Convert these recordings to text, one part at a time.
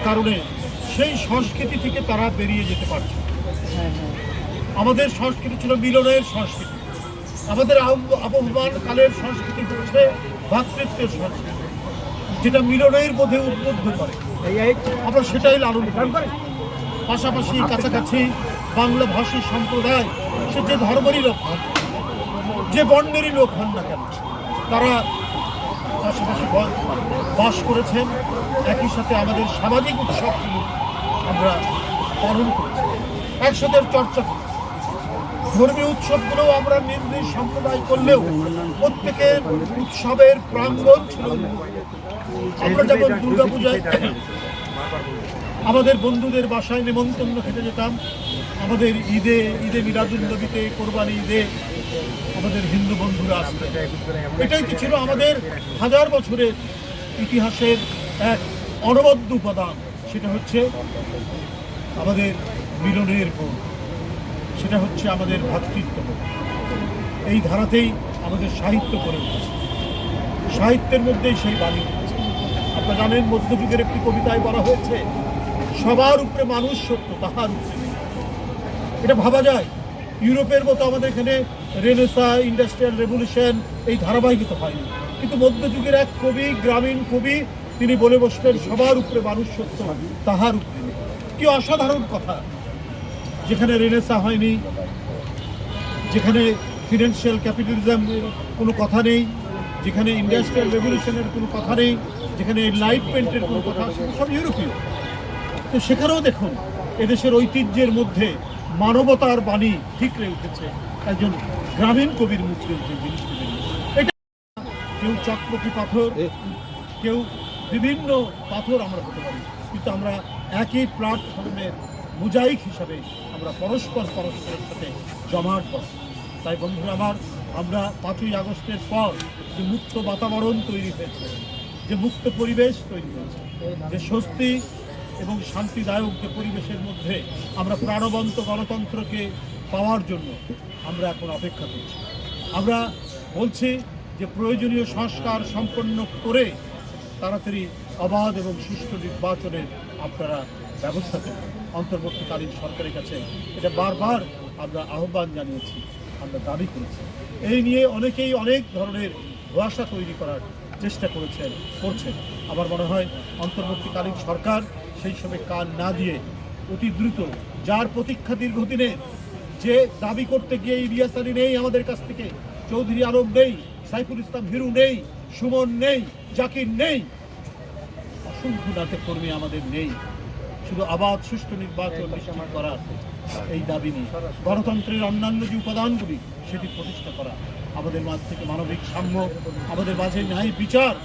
কারণে সেই সংস্কৃতি থেকে তারা বেরিয়ে যেতে পারছে। আমাদের সংস্কৃতি ছিল মিলনের সংস্কৃতি, আমাদের আবহমান কালের সংস্কৃতি হচ্ছে ভ্রাতৃত্বের সংস্কৃতি, যেটা মিলনের বোধে উদ্বুদ্ধ করে। আমরা সেটাই লালন করি। পাশাপাশি কাছাকাছি বাংলা ভাষী সম্প্রদায়, সে যে ধর্মেরই লোক হন, যে বর্ণেরই লোক হন না কেন, তারা পাশাপাশি বাস করেছেন। একই সাথে আমাদের সামাজিক উৎসবগুলো আমরা পালন করেছি, একসাথে চর্চা করি। ধর্মীয় উৎসবগুলো আমরা নিজ নিজ সম্প্রদায় করলেও প্রত্যেকের উৎসবের প্রাঙ্গণ ছিল। আমরা যেমন দুর্গাপূজায় আমাদের বন্ধুদের বাসায় নেমন্তন্ন খেতে যেতাম, আমাদের ঈদে মিলাদুন্নবীতে, কোরবানি ঈদে আমাদের হিন্দু বন্ধুরা আসতেন। এটাই তো ছিল আমাদের হাজার বছরের ইতিহাসের এক অনবদ্য উপাদান। সেটা হচ্ছে আমাদের মিলনের বোধ, সেটা হচ্ছে আমাদের ভ্রাতৃত্ববোধ। এই ধারাতেই আমাদের সাহিত্য করে উঠেছে, সাহিত্যের মধ্যেই সেই বাণী উঠেছে। আপনারা জানেন, মধ্যযুগের একটি কবিতায় বলা হয়েছে, সবার উপরে মানুষ সত্য, তাহার উপরে নেই। এটা ভাবা যায়। ইউরোপের মতো আমাদের এখানে রেনেসা, ইন্ডাস্ট্রিয়াল রেভলিউশন এই ধারাবাহিকতা হয়নি, কিন্তু মধ্যযুগের এক কবি, গ্রামীণ কবি, তিনি বলে বসলেন, সবার উপরে মানুষ সত্য, তাহার উপরে নেই। কি অসাধারণ কথা! যেখানে রেনেসা হয়নি, যেখানে ফিনান্সিয়াল ক্যাপিটালিজমের কোনো কথা নেই, যেখানে ইন্ডাস্ট্রিয়াল রেভলিউশনের কোনো কথা নেই, যেখানে এনলাইটমেন্টের কোনো কথা, সব ইউরোপীয়। তো সেখানেও দেখুন, এদেশের ঐতিহ্যের মধ্যে মানবতার বাণী ঠিকরে উঠেছে একজন গ্রামীণ কবির মুখে। এটা কেউ চকমকি পাথর, কেউ বিভিন্ন পাথর আমরা হতে পারি, কিন্তু আমরা একই প্ল্যাটফর্মের মোজাইক হিসাবে আমরা পরস্পরের সাথে জমাট বস। তাই বন্ধুরা আমার, আমরা 5ই আগস্টের পর যে মুক্ত বাতাবরণ তৈরি হয়েছে, যে মুক্ত পরিবেশ তৈরি হয়েছে, যে স্বস্তি এবং শান্তিদায়ক যে পরিবেশের মধ্যে আমরা প্রাণবন্ত গণতন্ত্রকে পাওয়ার জন্য আমরা এখন অপেক্ষা করছি। আমরা বলছি যে প্রয়োজনীয় সংস্কার সম্পন্ন করে তাড়াতাড়ি অবাধ এবং সুষ্ঠু নির্বাচনের আপনারা ব্যবস্থা করুন। অন্তর্বর্তীকালীন সরকারের কাছে এটা বারবার আমরা আহ্বান জানিয়েছি, আমরা দাবি করেছি। এই নিয়ে অনেকেই অনেক ধরনের ধোঁয়াশা তৈরি করার চেষ্টা করছেন। আমার মনে হয় অন্তর্বর্তীকালীন সরকার সেই সময় কান না দিয়ে অতি দ্রুত, যার প্রতীক্ষা দীর্ঘদিনে, যে দাবি করতে গিয়ে ইলিয়াস আলী নেই আমাদের কাছ থেকে, চৌধুরী আলম নেই, সাইফুল ইসলাম হিরু নেই, সুমন নেই, জাকির নেই, অসংখ্য নাটক কর্মী আমাদের নেই, শুধু আবাদ সুষ্ঠু নির্বাচন নিশ্চিত করা এই দাবি নিয়ে গণতন্ত্রের অন্যান্য যে উপাদানগুলি সেটি প্রতিষ্ঠা করা, আমাদের মাঝ থেকে মানবিক সাম্য, আমাদের মাঝে ন্যায় বিচার,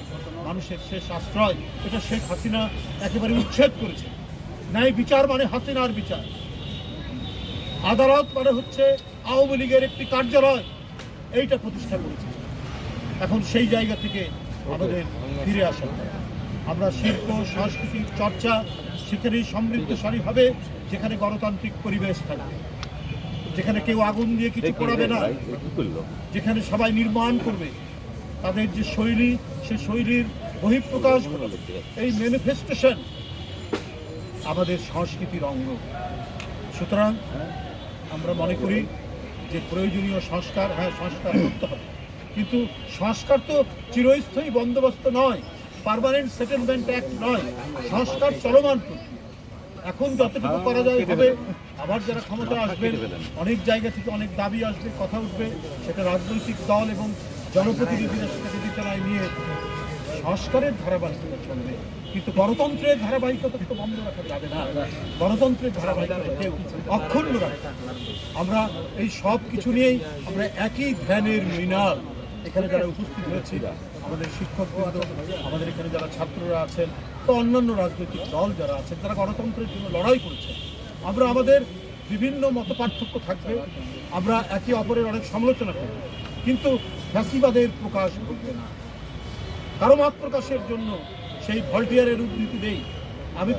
মানুষের শেষ আশ্রয়, এটা শেখ হাসিনা একেবারে উচ্ছেদ করেছে। ন্যায় বিচার মানে হাসিনার বিচার, আদালত মানে হচ্ছে আওয়ামী লীগের একটি কার্যালয়, এইটা প্রতিষ্ঠা করেছে। এখন সেই জায়গা থেকে আমাদের ফিরে আসা, আমরা শিল্প সংস্কৃতির চর্চা সেখানেই সমৃদ্ধশালী হবে, যেখানে গণতান্ত্রিক পরিবেশ থাকবে, যেখানে কেউ আগুন দিয়ে কিছু করাবে না, যেখানে সবাই নির্মাণ করবে তাদের যে শৈলী, সে শৈলীর বহিঃপ্রকাশ, এই ম্যানিফেস্টেশন আমাদের সংস্কৃতির অঙ্গ। সুতরাং আমরা মনে করি যে প্রয়োজনীয় সংস্কার, সংস্কার করতে হবে, কিন্তু সংস্কার তো চিরস্থায়ী বন্দোবস্ত নয়, পার্মানেন্ট সেটেলমেন্ট অ্যাক্ট নয়, সংস্কার চলমান প্রক্রিয়া। এখন যতটুকু করা যায় হবে, আবার যারা ক্ষমতা আসবেন অনেক জায়গা থেকে অনেক দাবি আসবে, কথা উঠবে, সেটা রাজনৈতিক দল এবং জনপ্রতিনিধিরা সেটাকে বিবেচনায় নিয়ে সংস্কারের ধারাবাহিকতা চলবে, কিন্তু গণতন্ত্রের ধারাবাহিকতা তো বন্ধ রাখা যাবে না। গণতন্ত্রের ধারাবাহিকতা কেউ অক্ষুণ্ণ রাখে। আমরা এই সব কিছু নিয়েই আমরা একই ধ্যানের মিনার এখানে যারা উপস্থিত হয়েছি, আমাদের শিক্ষকবৃন্দ, আমাদের এখানে যারা ছাত্ররা আছেন, তো অন্যান্য রাজনৈতিক দল যারা আছেন, তারা গণতন্ত্রের জন্য লড়াই করেছেন। আমরা আমাদের বিভিন্ন মত পার্থক্য থাকবে, আমরা একে অপরের অনেক সমালোচনা করব, কিন্তু ফ্যাসিবাদের প্রকাশ করবে না। কারো মত প্রকাশের জন্য সেই ভল্টিয়ারের উদ্ধৃতি নেই। আমি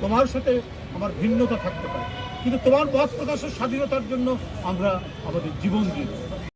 তোমার সাথে আমার ভিন্নতা থাকতে পারে, কিন্তু তোমার মত প্রকাশের স্বাধীনতার জন্য আমরা আমাদের জীবন দিই।